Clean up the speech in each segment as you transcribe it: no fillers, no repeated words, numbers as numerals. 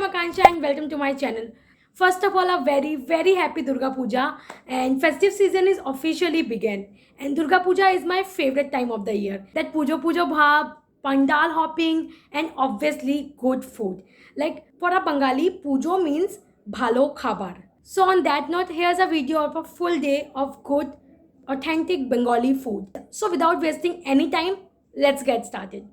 I'm Akansha and welcome to my channel. First of all, a very happy Durga Puja, and festive season is officially begun. And Durga Puja is my favorite time of the year. That Pujo Pujo bhab, pandal hopping, and obviously good food. Like for a Bengali, Pujo means bhalo khabar. So on that note, here's a video of a full day of good, authentic Bengali food. So without wasting any time, let's get started.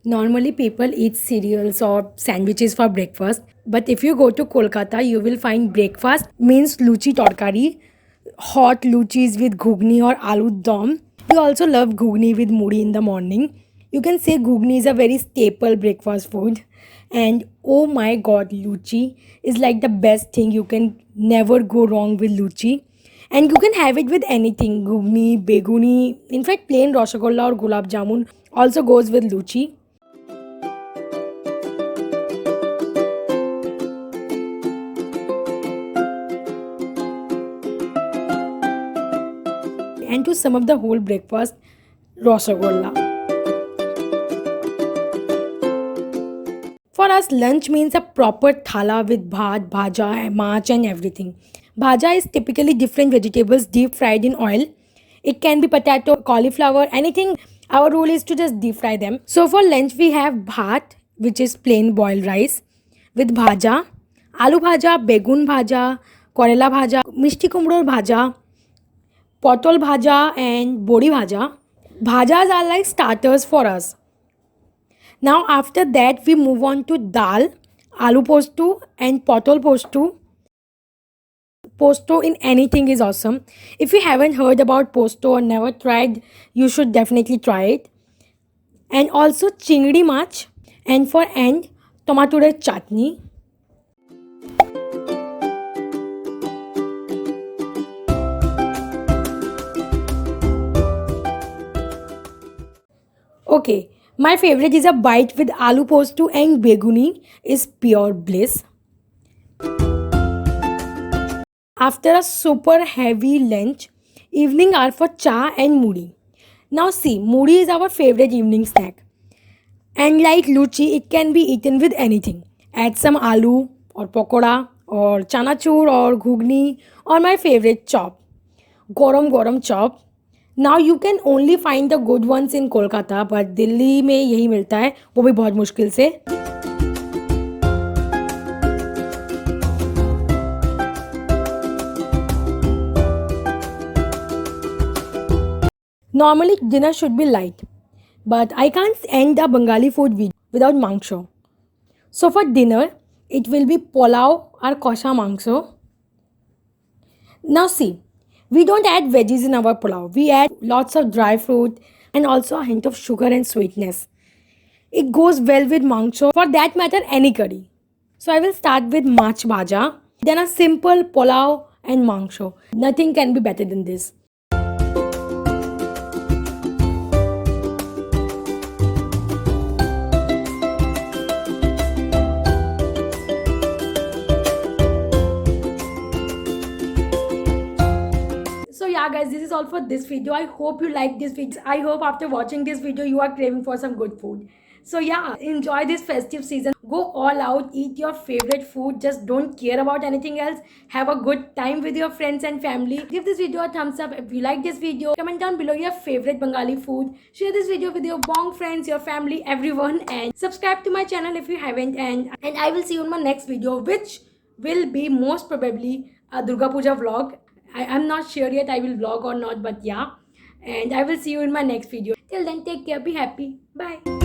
Normally, people eat cereals or sandwiches for breakfast. But if you go to Kolkata, you will find breakfast means luchi torkari, hot luchis with ghugni or aloo dom. We also love ghugni with muri in the morning. You can say ghugni is a very staple breakfast food. And oh my god, luchi is like the best thing. You can never go wrong with luchi. And you can have it with anything, ghugni, beguni. In fact, plain rasgulla or gulab jamun also goes with luchi. And to sum up the whole breakfast, rasgulla. For us, lunch means a proper thala with bhat, bhaja, mach and everything. Bhaja is typically different vegetables deep fried in oil. It can be potato, cauliflower, anything. Our rule is to just deep fry them. So for lunch, we have bhat, which is plain boiled rice, with bhaja, aloo bhaja, begun bhaja, korela bhaja, mishti kumror bhaja, potol bhaja and bodi bhaja. Bhajas are like starters for us. Now after that we move on to dal, aloo postu and potol postu. Posto in anything is awesome. If you haven't heard about posto or never tried, you should definitely try it. And also chingdi mach, and for end tomato chutney. Okay, my favorite is a bite with aloo postu and beguni is pure bliss. After a super heavy lunch, evening are for cha and muri. Now see, muri is our favorite evening snack. And like luchi, it can be eaten with anything. Add some aloo or pakoda or chanachur or ghugni or my favorite chop, goram chop. Now you can only find the good ones in Kolkata, but Delhi में यही मिलता है, वो भी बहुत मुश्किल से. Normally dinner should be light, but I can't end a Bengali food video without mangsho. So for dinner, it will be pulao or kosha mangsho. Now see, we don't add veggies in our pulao. We add lots of dry fruit and also a hint of sugar and sweetness. It goes well with mangsho, for that matter any curry. So I will start with mach bhaja, then a simple pulao and mangsho. Nothing can be better than this. So yeah guys, this is all for this video. I hope you like this video. I hope after watching this video you are craving for some good food. So yeah, enjoy this festive season. Go all out, eat your favorite food. Just don't care about anything else. Have a good time with your friends and family. Give this video a thumbs up if you like this video. Comment down below your favorite Bengali food. Share this video with your bong friends, your family, everyone. And subscribe to my channel if you haven't. And I will see you in my next video, which will be most probably a Durga Puja vlog. I'm not sure yet I will vlog or not, but yeah. And I will see you in my next video. Till then, take care, be happy. Bye.